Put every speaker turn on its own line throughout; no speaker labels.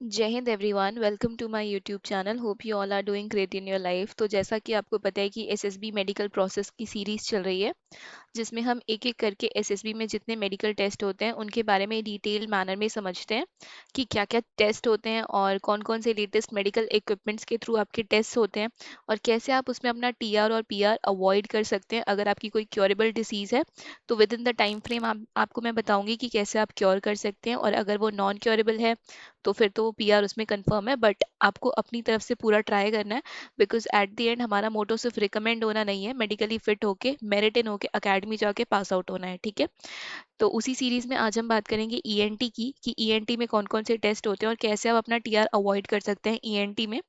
जय हिंद everyone, welcome to my YouTube channel. Hope you all are doing great in your life. तो जैसा कि आपको पता है कि एसएसबी मेडिकल प्रोसेस की सीरीज चल रही है, जिसमें हम एक एक करके एसएसबी में जितने मेडिकल टेस्ट होते हैं उनके बारे में डिटेल मैनर में समझते हैं कि क्या क्या टेस्ट होते हैं और कौन कौन से लेटेस्ट मेडिकल इक्विपमेंट्स के थ्रू आपके टेस्ट होते हैं और कैसे आप उसमें अपना टीआर और पीआर अवॉइड कर सकते हैं। अगर आपकी कोई क्योरेबल डिसीज़ है तो with in the time frame आपको मैं बताऊंगी कि कैसे आप क्योर कर सकते हैं, और अगर वो नॉन क्योरेबल है तो फिर तो वो पीआर उसमें कंफर्म है, बट आपको अपनी तरफ से पूरा ट्राई करना है। बिकॉज एट द एंड हमारा मोटो सिर्फ रिकमेंड होना नहीं है, मेडिकली फिट होके मेरिट इन होके अकेडमी जाके पास आउट होना है। ठीक है, तो उसी सीरीज में आज हम बात करेंगे ईएनटी की, कि ईएनटी में कौन कौन से टेस्ट होते हैं और कैसे आप अपना टीआर अवॉइड कर सकते हैं ईएनटी में।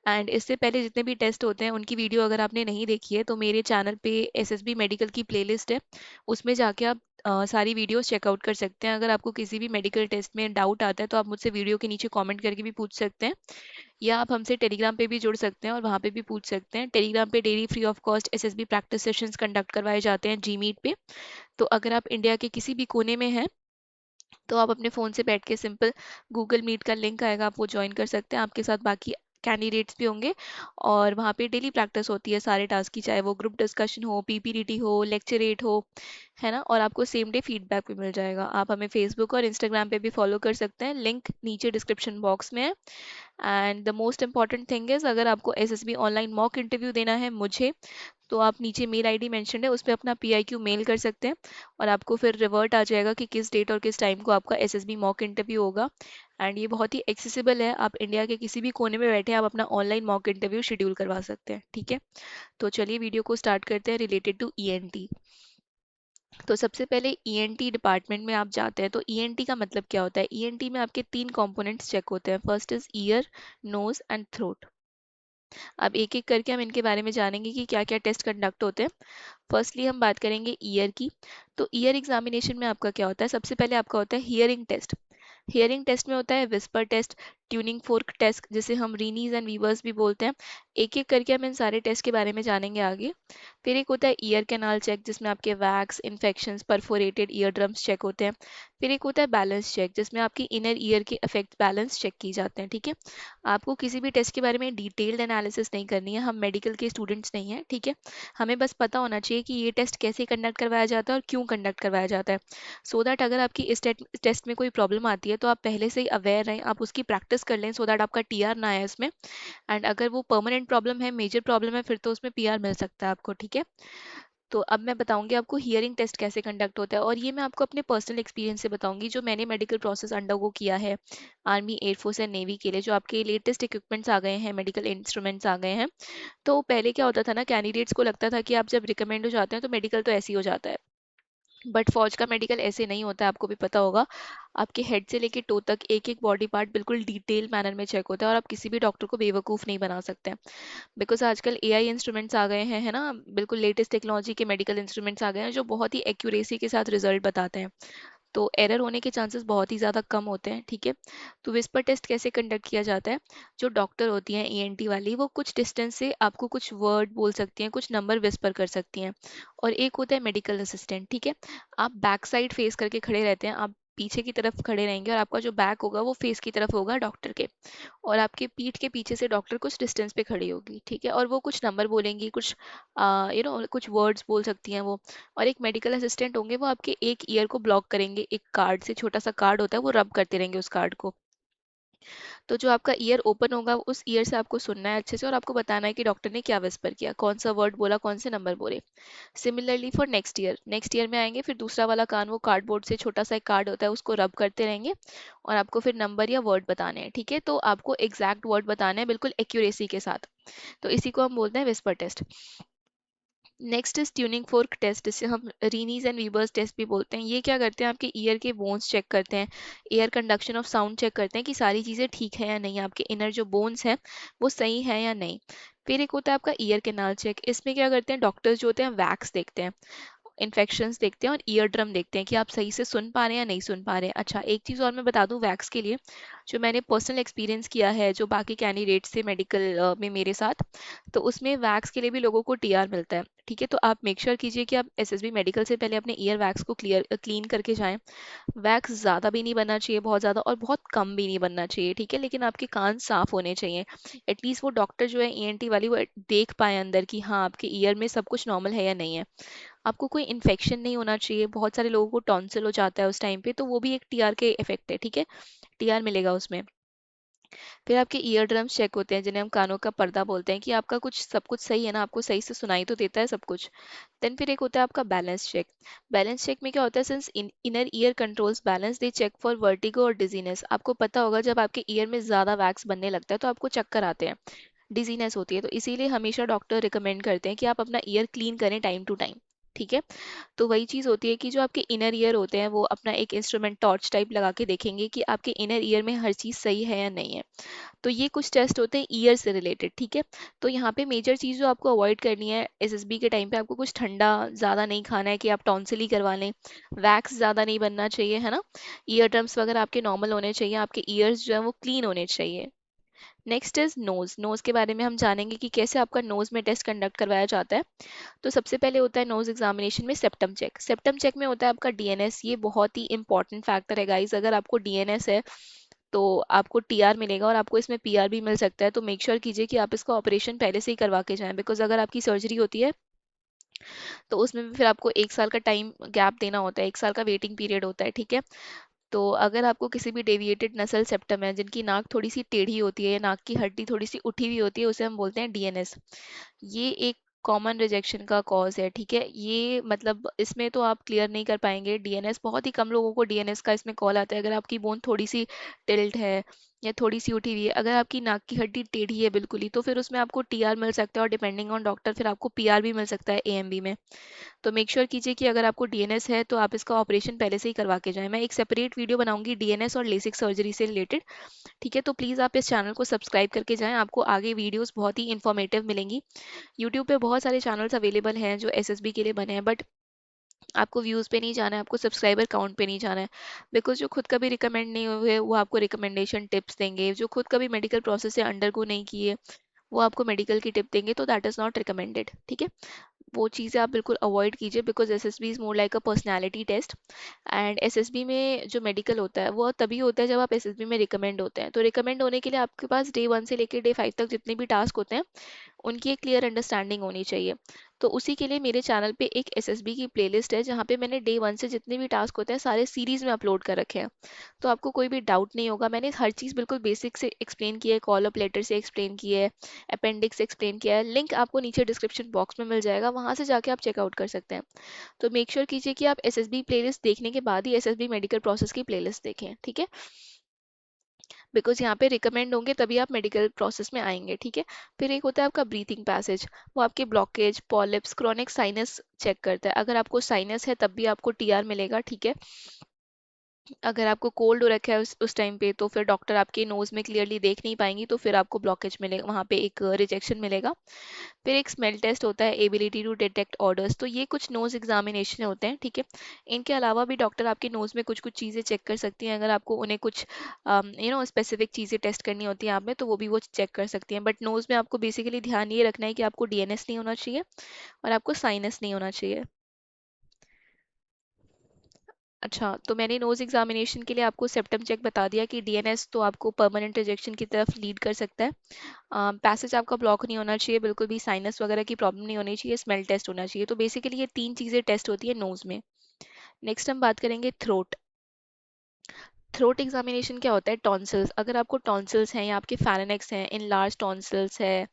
एंड इससे पहले जितने भी टेस्ट होते हैं उनकी वीडियो अगर आपने नहीं देखी है तो मेरे चैनल पे एसएसबी मेडिकल की प्लेलिस्ट है, उसमें जाके आप सारी वीडियोस चेकआउट कर सकते हैं। अगर आपको किसी भी मेडिकल टेस्ट में डाउट आता है तो आप मुझसे वीडियो के नीचे कमेंट करके भी पूछ सकते हैं, या आप हमसे टेलीग्राम पे भी जुड़ सकते हैं और वहाँ पे भी पूछ सकते हैं। टेलीग्राम पे daily free of cost SSB practice sessions conduct करवाए जाते हैं जी मीट पे। तो अगर आप इंडिया के किसी भी कोने में हैं तो आप अपने फ़ोन से बैठ के सिंपल गूगल मीट का लिंक आएगा, आप वो ज्वाइन कर सकते हैं। आपके साथ बाकी कैंडिडेट्स भी होंगे और वहाँ पे डेली प्रैक्टिस होती है सारे टास्क की, चाहे वो ग्रुप डिस्कशन हो, पीपीटीटी हो, लेक्चरेट हो, है ना। और आपको सेम डे फीडबैक भी मिल जाएगा। आप हमें फेसबुक और इंस्टाग्राम पे भी फॉलो कर सकते हैं, लिंक नीचे डिस्क्रिप्शन बॉक्स में है। And the most important thing is, अगर आपको एसएसबी ऑनलाइन मॉक इंटरव्यू देना है मुझे, तो आप नीचे मेल आईडी मेंशन है उस पर अपना पीआईक्यू मेल कर सकते हैं और आपको फिर रिवर्ट आ जाएगा कि किस डेट और किस टाइम को आपका एसएसबी मॉक इंटरव्यू होगा। एंड ये बहुत ही एक्सेसिबल है, आप इंडिया के किसी भी कोने में बैठे आप अपना ऑनलाइन मॉक इंटरव्यू शेड्यूल करवा सकते हैं। ठीक है, तो चलिए वीडियो को स्टार्ट करते हैं रिलेटेड टू ईएनटी। तो सबसे पहले ईएनटी डिपार्टमेंट में आप जाते हैं तो ईएनटी का मतलब क्या होता है। ईएनटी में आपके तीन कंपोनेंट्स चेक होते हैं, first is ear, nose and throat. अब एक एक करके हम इनके बारे में जानेंगे कि क्या क्या टेस्ट कंडक्ट होते हैं। फर्स्टली हम बात करेंगे ईयर की। तो ईयर एग्जामिनेशन में आपका क्या होता है, सबसे पहले आपका होता है हियरिंग टेस्ट। हियरिंग टेस्ट में होता है whisper test, tuning fork test, जिसे हम रीनीज एंड वीवर्स भी बोलते हैं। एक एक करके हम इन सारे टेस्ट के बारे में जानेंगे आगे। फिर एक होता है ईयर कैनाल चेक, जिसमें आपके wax infections perforated ear drums check होते हैं। फिर एक होता है बैलेंस चेक, जिसमें आपकी इनर ईयर के इफेक्ट बैलेंस चेक की जाते हैं। ठीक है, आपको किसी भी टेस्ट के बारे में डिटेल्ड एनालिसिस नहीं करनी है, हम मेडिकल के स्टूडेंट्स नहीं हैं। ठीक है, हमें बस पता होना चाहिए कि ये टेस्ट कैसे कंडक्ट करवाया जाता है और क्यों कंडक्ट करवाया जाता है, सो दैट अगर आपकी इस टेस्ट में कोई प्रॉब्लम आती है तो आप पहले से ही अवेयर रहें, आप उसकी प्रैक्टिस कर लें, सो दैट आपका टीआर ना आए इसमें। एंड अगर वो परमानेंट प्रॉब्लम है, मेजर प्रॉब्लम है, फिर तो उसमें पीआर मिल सकता है आपको। ठीक है, तो अब मैं बताऊंगी आपको हियरिंग टेस्ट कैसे कंडक्ट होता है, और ये मैं आपको अपने पर्सनल एक्सपीरियंस से बताऊंगी जो मैंने मेडिकल प्रोसेस अंडरगो किया है आर्मी, एयरफोर्स एंड नेवी के लिए। जो आपके लेटेस्ट इक्विपमेंट्स आ गए हैं, मेडिकल इंस्ट्रूमेंट्स आ गए हैं, तो पहले क्या होता था ना, कैंडिडेट्स को लगता था कि आप जब रिकमेंड हो जाते हैं तो मेडिकल तो ऐसे ही हो जाता है, बट फौज का मेडिकल ऐसे नहीं होता है, आपको भी पता होगा। आपके हेड से लेके टो तक एक एक बॉडी पार्ट बिल्कुल डिटेल मैनर में चेक होता है, और आप किसी भी डॉक्टर को बेवकूफ़ नहीं बना सकते हैं। बिकॉज आजकल एआई इंस्ट्रूमेंट्स आ गए हैं, है ना, बिल्कुल लेटेस्ट टेक्नोलॉजी के मेडिकल इंस्ट्रूमेंट्स आ गए हैं जो बहुत ही एक्यूरेसी के साथ रिजल्ट बताते हैं, तो एरर होने के चांसेस बहुत ही ज़्यादा कम होते हैं। ठीक है, तो विस्पर टेस्ट कैसे कंडक्ट किया जाता है, जो डॉक्टर होती हैं ईएनटी वाली, वो कुछ डिस्टेंस से आपको कुछ वर्ड बोल सकती हैं, कुछ नंबर विस्पर कर सकती हैं। और एक होता है मेडिकल असिस्टेंट। ठीक है, आप बैक साइड फेस करके खड़े रहते हैं, आप पीछे की तरफ खड़े रहेंगे और आपका जो बैक होगा वो फेस की तरफ होगा डॉक्टर के, और आपके पीठ के पीछे से डॉक्टर कुछ डिस्टेंस पे खड़ी होगी। ठीक है, और वो कुछ नंबर बोलेंगी, कुछ कुछ वर्ड्स बोल सकती हैं वो। और एक मेडिकल असिस्टेंट होंगे, वो आपके एक ईयर को ब्लॉक करेंगे, एक कार्ड से, छोटा सा कार्ड होता है, वो रब करते रहेंगे उस कार्ड को। तो जो आपका ईयर ओपन होगा उस ईयर से आपको सुनना है अच्छे से, और आपको बताना है कि डॉक्टर ने क्या विस्पर किया, कौन सा वर्ड बोला, कौन से नंबर बोले। सिमिलरली फॉर नेक्स्ट ईयर में आएंगे, फिर दूसरा वाला कान, वो कार्डबोर्ड से छोटा सा एक कार्ड होता है, उसको रब करते रहेंगे और आपको फिर नंबर या वर्ड बताने हैं। ठीक है, तो आपको एग्जैक्ट वर्ड बताने हैं बिल्कुल एक्यूरेसी के साथ, तो इसी को हम बोलते हैं whisper test. Next is tuning fork test, जिसे हम रीनीज एंड वीबर्स टेस्ट भी बोलते हैं। ये क्या करते हैं, आपके ईयर के बोन्स चेक करते हैं, air conduction of sound check करते हैं कि सारी चीज़ें ठीक है या नहीं, आपके इनर जो बोन्स हैं वो सही है या नहीं। फिर एक होता है आपका ईयर कैनाल चेक, इसमें क्या करते हैं डॉक्टर्स जो होते हैं वैक्स देखते हैं। इन्फेक्शंस देखते हैं और ईयर ड्रम देखते हैं कि आप सही से सुन पा रहे हैं या नहीं सुन पा रहे हैं। अच्छा, एक चीज़ और मैं बता दूं वैक्स के लिए, जो मैंने पर्सनल एक्सपीरियंस किया है जो बाकी कैंडिडेट्स थे मेडिकल में मेरे साथ, तो उसमें वैक्स के लिए भी लोगों को टीआर मिलता है। ठीक है, तो आप मेक श्योर कीजिए कि आप एसएसबी मेडिकल से पहले अपने ईयर वैक्स को क्लीन करके जाएं। वैक्स ज़्यादा भी नहीं बनना चाहिए, बहुत ज़्यादा और बहुत कम भी नहीं बनना चाहिए। ठीक है, लेकिन आपके कान साफ होने चाहिए। एटलीस्ट वो डॉक्टर जो है ईएनटी वाली, वो देख पाए अंदर कि हाँ आपके ईयर में सब कुछ नॉर्मल है या नहीं है। आपको कोई इन्फेक्शन नहीं होना चाहिए। बहुत सारे लोगों को टॉन्सिल हो जाता है उस टाइम पे, तो वो भी एक टीआर के इफेक्ट है। ठीक है, टीआर मिलेगा उसमें। फिर आपके ईयर ड्रम्स चेक होते हैं, जिन्हें हम कानों का पर्दा बोलते हैं, कि आपका कुछ सब कुछ सही है ना, आपको सही से सुनाई तो देता है सब कुछ। देन फिर एक होता है आपका बैलेंस चेक। बैलेंस चेक में क्या होता है, since inner ear controls balance, they check for vertigo और डिजीनेस। आपको पता होगा जब आपके ईयर में ज़्यादा वैक्स बनने लगता है तो आपको चक्कर आते हैं, डिजीनेस होती है। तो इसीलिए हमेशा डॉक्टर रिकमेंड करते हैं कि आप अपना ईयर क्लीन करें टाइम टू टाइम। ठीक है, तो वही चीज़ होती है कि जो आपके इनर ईयर होते हैं वो अपना एक इंस्ट्रूमेंट टॉर्च टाइप लगा के देखेंगे कि आपके इनर ईयर में हर चीज़ सही है या नहीं है। तो ये कुछ टेस्ट होते हैं ईयर से रिलेटेड। ठीक है, तो यहाँ पे मेजर चीज़ जो आपको अवॉइड करनी है एसएसबी के टाइम पे, आपको कुछ ठंडा ज़्यादा नहीं खाना है कि आप टॉन्सिल ही करवा लें। वैक्स ज़्यादा नहीं बनना चाहिए, है ना। ईयर ड्रम्स वगैरह आपके नॉर्मल होने चाहिए, आपके ईयर्स जो है वो क्लीन होने चाहिए। Next is knows. नोज के बारे में हम जानेंगे कि कैसे आपका नोज में टेस्ट कंडक्ट करवाया जाता है। तो सबसे पहले होता है नोज एग्जामिनेशन में सेप्टम चेक। सेप्टम चेक में होता है आपका डीएनएस। ये बहुत ही इंपॉर्टेंट फैक्टर है गाइस। अगर आपको डीएनएस है तो आपको टीआर मिलेगा और आपको इसमें पीआर भी मिल सकता है। तो मेक श्योर कीजिए कि आप इसका ऑपरेशन पहले से ही करवा के जाएं, बिकॉज अगर आपकी सर्जरी होती है तो उसमें भी फिर आपको 1 साल का टाइम गैप देना होता है, 1 साल का वेटिंग पीरियड होता है। ठीक है, तो अगर आपको किसी भी डेविएटेड नसल सेप्टम है, जिनकी नाक थोड़ी सी टेढ़ी होती है या नाक की हड्डी थोड़ी सी उठी हुई होती है, उसे हम बोलते हैं डीएनएस। ये एक कॉमन रिजेक्शन का कॉज है। ठीक है, ये मतलब इसमें तो आप क्लियर नहीं कर पाएंगे डीएनएस। बहुत ही कम लोगों को डीएनएस का इसमें कॉल आता है। अगर आपकी बोन थोड़ी सी टिल्ट है या थोड़ी सी उठी हुई है, अगर आपकी नाक की हड्डी टेढ़ी है बिल्कुल ही, तो फिर उसमें आपको टीआर मिल सकता है और डिपेंडिंग ऑन डॉक्टर फिर आपको पीआर भी मिल सकता है एएमबी में। तो मेक श्योर कीजिए कि अगर आपको डीएनएस है तो आप इसका ऑपरेशन पहले से ही करवा के जाएं। मैं एक सेपरेट वीडियो बनाऊंगी डीएनएस और लेसिक सर्जरी से रिलेटेड। ठीक है, तो प्लीज़ आप इस चैनल को सब्सक्राइब करके जाएं, आपको आगे वीडियोस बहुत ही इन्फॉर्मेटिव मिलेंगी। यूट्यूब पे बहुत सारे चैनल्स अवेलेबल हैं जो एसएसबी के लिए बने हैं, बट आपको व्यूज़ पे नहीं जाना है, आपको सब्सक्राइबर काउंट पे नहीं जाना है। बिकॉज जो खुद कभी रिकमेंड नहीं हुए वो आपको रिकमेंडेशन टिप्स देंगे, जो खुद कभी मेडिकल प्रोसेस से अंडरगो नहीं किए वो आपको मेडिकल की टिप देंगे, तो दैट इज़ नॉट रिकमेंडेड। ठीक है, वो चीज़ें आप बिल्कुल अवॉइड कीजिए, because SSB is more like a personality test. And SSB में जो मेडिकल होता है वो तभी होता है जब आप एसएसबी में रिकमेंड होते हैं। तो रिकमेंड होने के लिए आपके पास डे 1 से लेकर डे 5 तक जितने भी टास्क होते हैं उनकी एक क्लियर अंडरस्टैंडिंग होनी चाहिए। तो उसी के लिए मेरे चैनल पे एक एसएसबी की प्लेलिस्ट है जहाँ पे मैंने डे 1 से जितने भी टास्क होते हैं सारे सीरीज में अपलोड कर रखे हैं। तो आपको कोई भी डाउट नहीं होगा। मैंने हर चीज़ बिल्कुल बेसिक से एक्सप्लेन की है, कॉल अप लेटर से एक्सप्लेन की है, अपेंडिक्स एक्सप्लेन किया है। लिंक आपको नीचे डिस्क्रिप्शन बॉक्स में मिल जाएगा, वहाँ से जाके आप चेकआउट कर सकते हैं। तो मेक श्योर कीजिए कि आप एसएसबी प्लेलिस्ट देखने के बाद ही एसएसबी मेडिकल प्रोसेस की प्लेलिस्ट देखें। ठीक है, बिकॉज यहाँ पे रिकमेंड होंगे तभी आप मेडिकल प्रोसेस में आएंगे। ठीक है, फिर एक होता है आपका ब्रीथिंग पैसेज। वो आपके blockage, polyps, chronic sinus check करता है। अगर आपको साइनस है तब भी आपको टीआर मिलेगा। ठीक है, अगर आपको कोल्ड हो रखा है उस टाइम पे तो फिर डॉक्टर आपके नोज में क्लियरली देख नहीं पाएंगी, तो फिर आपको ब्लॉकेज मिलेगा, वहाँ पे एक रिजेक्शन मिलेगा। फिर एक स्मेल टेस्ट होता है, एबिलिटी टू डिटेक्ट ऑर्डर्स। तो ये कुछ नोज एग्जामिनेशन होते हैं। ठीक है, इनके अलावा भी डॉक्टर आपके नोज में कुछ कुछ चीज़ें चेक कर सकती हैं। अगर आपको उन्हें कुछ स्पेसिफिक चीज़ें टेस्ट करनी होती हैं आप में, तो वो भी वो चेक कर सकती हैं। बट नोज में आपको बेसिकली ध्यान ये रखना है कि आपको डीएनएस नहीं होना चाहिए और आपको साइनस नहीं होना चाहिए। अच्छा, तो मैंने नोज एग्जामिनेशन के लिए आपको सेप्टम चेक बता दिया कि डीएनएस तो आपको परमानेंट रिजेक्शन की तरफ लीड कर सकता है। पैसेज आपका ब्लॉक नहीं होना चाहिए, बिल्कुल भी साइनस वगैरह की प्रॉब्लम नहीं होनी चाहिए, स्मेल टेस्ट होना चाहिए। तो बेसिकली ये 3 चीज़ें टेस्ट होती है नोज में। नेक्स्ट हम बात करेंगे थ्रोट। थ्रोट एग्जामिनेशन क्या होता है, टॉन्सिल्स। अगर आपको टॉन्सिल्स हैं या आपके फेरेनेक्स हैं, इन लार्ज टॉन्सिल्स है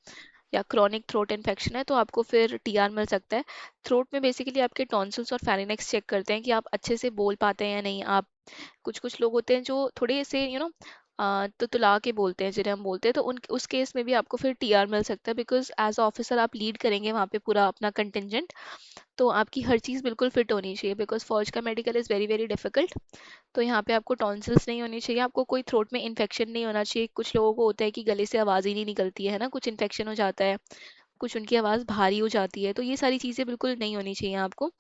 या क्रॉनिक थ्रोट इन्फेक्शन है, तो आपको फिर टीआर मिल सकता है। थ्रोट में बेसिकली आपके टॉन्सिल्स और फेरेनेक्स चेक करते हैं कि आप अच्छे से बोल पाते हैं या नहीं। आप कुछ कुछ लोग होते हैं जो थोड़े से तुतला के बोलते हैं, जिन्हें हम बोलते हैं, तो उन उस केस में भी आपको फिर टीआर मिल सकता है, बिकॉज एज ऑफिसर आप लीड करेंगे वहाँ पे पूरा अपना कंटिजेंट। तो आपकी हर चीज़ बिल्कुल फिट होनी चाहिए, बिकॉज फौज का medical is very very difficult. तो यहाँ पे आपको टॉन्सिल्स नहीं होनी चाहिए, आपको कोई थ्रोट में इन्फेक्शन नहीं होना चाहिए। कुछ लोगों को होता है कि गले से आवाज़ ही नहीं निकलती है ना, कुछ इन्फेक्शन हो जाता है, कुछ उनकी आवाज़ भारी हो जाती है, तो ये सारी चीज़ें बिल्कुल नहीं होनी चाहिए आपको।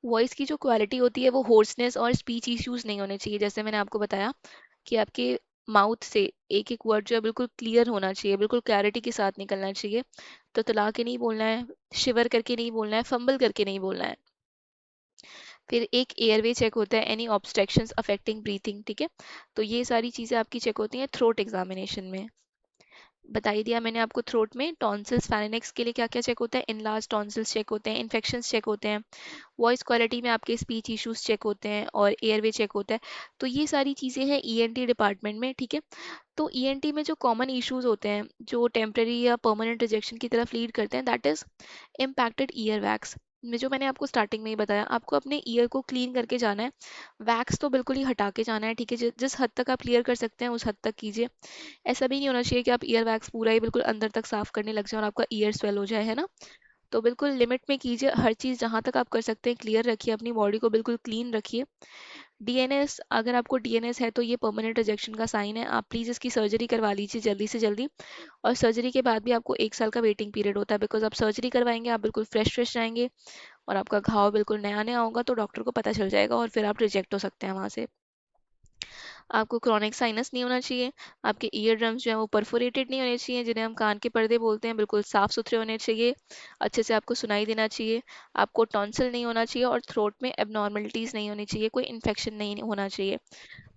वॉइस की जो क्वालिटी होती है वो होर्सनेस और स्पीच इश्यूज नहीं होने चाहिए, जैसे मैंने आपको बताया कि आपके माउथ से एक एक वर्ड जो है बिल्कुल क्लियर होना चाहिए, बिल्कुल क्लैरिटी के साथ निकलना चाहिए। तो तला के नहीं बोलना है, शिवर करके नहीं बोलना है, फंबल करके नहीं बोलना है। फिर एक एयरवे चेक होता है, एनी ऑब्स्ट्रक्शंस अफेक्टिंग ब्रीथिंग, ठीक है। तो ये सारी चीज़ें आपकी चेक होती हैं थ्रोट एग्जामिनेशन में। बता ही दिया मैंने आपको। थ्रोट में टॉन्सिल्स फाइनेक्स के लिए क्या क्या चेक होता है, इनलार्ज टॉन्सिल्स चेक होते हैं, इन्फेक्शंस चेक होते हैं, वॉइस क्वालिटी में आपके स्पीच इश्यूज चेक होते हैं और एयरवे चेक होता है। तो ये सारी चीज़ें हैं ईएनटी डिपार्टमेंट में, ठीक है। तो ईएनटी में जो कॉमन इश्यूज होते हैं जो टेम्पररी या परमानेंट रिजेक्शन की तरफ लीड करते हैं, that is impacted ear wax में, जो मैंने आपको स्टार्टिंग में ही बताया, आपको अपने ईयर को क्लीन करके जाना है। वैक्स तो बिल्कुल ही हटा के जाना है, ठीक है। जिस हद तक आप क्लियर कर सकते हैं उस हद तक कीजिए। ऐसा भी नहीं होना चाहिए कि आप ईयर वैक्स पूरा ही बिल्कुल अंदर तक साफ करने लग जाए और आपका ईयर स्वेल हो जाए, है ना। तो बिल्कुल लिमिट में कीजिए, हर चीज़ जहाँ तक आप कर सकते हैं क्लियर रखिए, अपनी बॉडी को बिल्कुल क्लीन रखिए। डीएनएस, अगर आपको डीएनएस है तो ये परमानेंट रिजेक्शन का साइन है, आप प्लीज़ इसकी सर्जरी करवा लीजिए जल्दी से जल्दी। और सर्जरी के बाद भी आपको 1 साल का वेटिंग पीरियड होता है, बिकॉज आप सर्जरी करवाएंगे, आप बिल्कुल फ्रेश फ्रेश जाएंगे और आपका घाव बिल्कुल नया नया होगा, तो डॉक्टर को पता चल जाएगा और फिर आप रिजेक्ट हो सकते हैं वहाँ से। आपको क्रॉनिक साइनस नहीं होना चाहिए, आपके ईयर ड्रम्स जो है वो परफोरेटेड नहीं होने चाहिए, जिन्हें हम कान के पर्दे बोलते हैं, बिल्कुल साफ सुथरे होने चाहिए, अच्छे से आपको सुनाई देना चाहिए। आपको टॉन्सिल नहीं होना चाहिए और थ्रोट में एबनॉर्मलिटीज़ नहीं होनी चाहिए, कोई इन्फेक्शन नहीं होना चाहिए।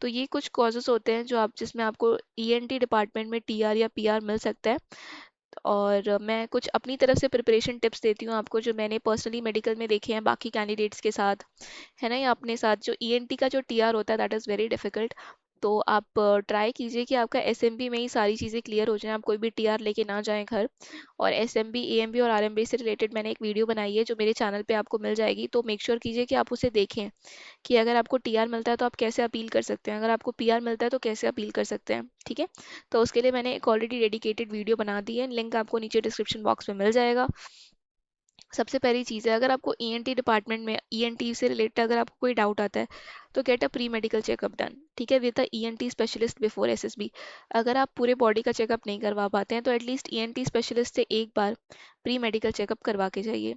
तो ये कुछ कॉजेज होते हैं जो आप, जिसमें आपको ईएनटी डिपार्टमेंट में टीआर या पीआर मिल सकता है। और मैं कुछ अपनी तरफ से प्रिपरेशन टिप्स देती हूँ आपको, जो मैंने पर्सनली मेडिकल में देखे हैं बाकी कैंडिडेट्स के साथ, है ना, या अपने साथ। जो ईएनटी का जो टीआर होता है दैट इज़ वेरी डिफिकल्ट। तो आप ट्राई कीजिए कि आपका एसएमबी में ही सारी चीज़ें क्लियर हो जाएं, आप कोई भी टीआर लेके ना जाएं घर। और एसएमबी, एएमबी और आरएमबी से रिलेटेड मैंने एक वीडियो बनाई है जो मेरे चैनल पे आपको मिल जाएगी, तो मेक श्योर कीजिए कि आप उसे देखें कि अगर आपको टीआर मिलता है तो आप कैसे अपील कर सकते हैं, अगर आपको पीआर मिलता है तो कैसे अपील कर सकते हैं, ठीक है। तो उसके लिए मैंने एक ऑलरेडी डेडिकेटेड वीडियो बना दी है, लिंक आपको नीचे डिस्क्रिप्शन बॉक्स में मिल जाएगा। सबसे पहली चीज़ है, अगर आपको ईएनटी डिपार्टमेंट में ईएनटी से रिलेटेड अगर आपको कोई डाउट आता है तो get a pre medical checkup done, ठीक है, with a ENT specialist before SSB. अगर आप पूरे बॉडी का चेकअप नहीं करवा पाते हैं तो एटलीस्ट ईएनटी स्पेशलिस्ट से एक बार प्री मेडिकल चेकअप करवा के जाइए।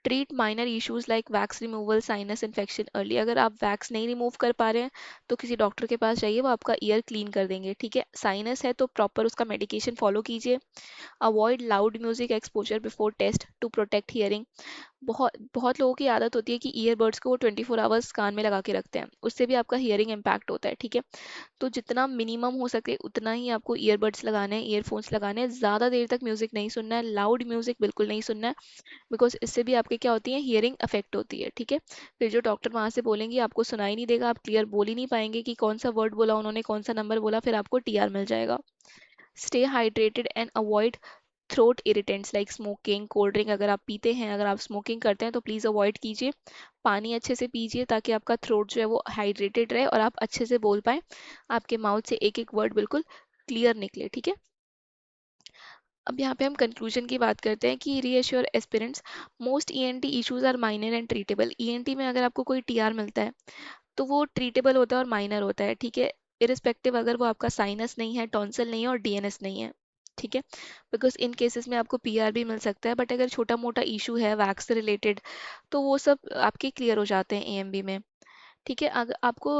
Treat minor issues like wax removal, sinus infection early. अगर आप वैक्स नहीं रिमूव कर पा रहे हैं तो किसी डॉक्टर के पास जाइए, वो आपका ईयर क्लीन कर देंगे, ठीक है। साइनस है तो प्रॉपर उसका मेडिकेशन फॉलो कीजिए। Avoid loud music exposure before test to protect hearing. बहुत बहुत लोगों की आदत होती है कि ईयरबड्स को वो 24 आवर्स कान में लगा के रखते हैं, उससे भी आपका हियरिंग इम्पैक्ट होता है, ठीक है। तो जितना मिनिमम हो सके उतना ही आपको ईयरबड्स लगाने हैं, ईयरफोन्स लगाने हैं। ज़्यादा देर तक म्यूजिक नहीं सुनना है, लाउड म्यूजिक बिल्कुल नहीं सुनना है, बिकॉज इससे भी आपके क्या होती है, हियरिंग अफेक्ट होती है, ठीक है। फिर जो डॉक्टर वहाँ से बोलेंगे आपको सुनाई नहीं देगा, आप क्लियर बोल ही नहीं पाएंगे कि कौन सा वर्ड बोला उन्होंने, कौन सा नंबर बोला, फिर आपको टीआर मिल जाएगा। Stay hydrated and avoid throat irritants like smoking, cold drink अगर आप पीते हैं, अगर आप स्मोकिंग करते हैं तो प्लीज़ अवॉइड कीजिए। पानी अच्छे से पीजिए ताकि आपका थ्रोट जो है वो हाइड्रेटेड रहे और आप अच्छे से बोल पाएँ, आपके माउथ से एक एक वर्ड बिल्कुल क्लियर निकले, ठीक है। अब यहाँ पे हम कंक्लूजन की बात करते हैं कि reassure aspirants, most ENT issues are minor and treatable. ENT में अगर आपको कोई टीआर मिलता है तो वो ट्रीटेबल होता है और माइनर होता है, ठीक है। इरिस्पेक्टिव अगर वो आपका साइनस नहीं है, टॉन्सिल नहीं है और डीएनएस नहीं है, ठीक है। बिकॉज इन केसेस में आपको पीआर भी मिल सकता है, बट अगर छोटा मोटा इशू है वैक्स से रिलेटेड तो वो सब आपके क्लियर हो जाते हैं एएमबी में, ठीक है। अगर आपको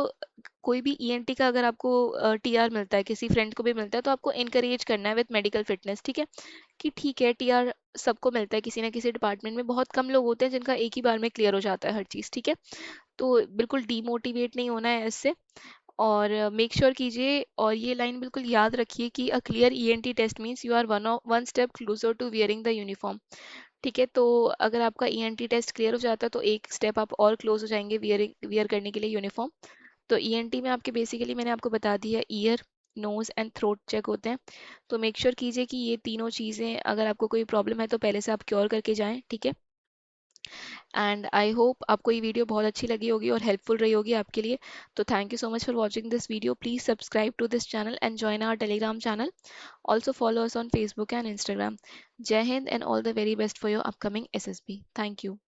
कोई भी ईएनटी का अगर आपको टीआर मिलता है, किसी फ्रेंड को भी मिलता है, तो आपको इनकरेज करना है विद मेडिकल फिटनेस, ठीक है। कि ठीक है, टीआर सबको मिलता है किसी ना किसी डिपार्टमेंट में, बहुत कम लोग होते हैं जिनका एक ही बार में क्लियर हो जाता है हर चीज़, ठीक है। तो बिल्कुल डीमोटिवेट नहीं होना है इससे। और मेक श्योर कीजिए और ये लाइन बिल्कुल याद रखिए कि a clear ENT test means you are one step closer to wearing the uniform, ठीक है। तो अगर आपका ईएनटी टेस्ट क्लियर हो जाता है तो एक स्टेप आप और क्लोज हो जाएंगे वियर करने के लिए यूनिफॉर्म। तो ईएनटी में आपके बेसिकली मैंने आपको बता दिया, ear, nose and throat check होते हैं। तो मेक श्योर कीजिए कि ये तीनों चीज़ें, अगर आपको कोई प्रॉब्लम है तो पहले से आप क्योर करके जाएं, ठीक है। एंड आई होप आपको ये वीडियो बहुत अच्छी लगी होगी और हेल्पफुल रही होगी आपके लिए। तो thank you so much for watching this video, please subscribe to this channel and join our telegram channel. Also follow us on Facebook and Instagram. Jai Hind and all the very best for your upcoming SSB. Thank you.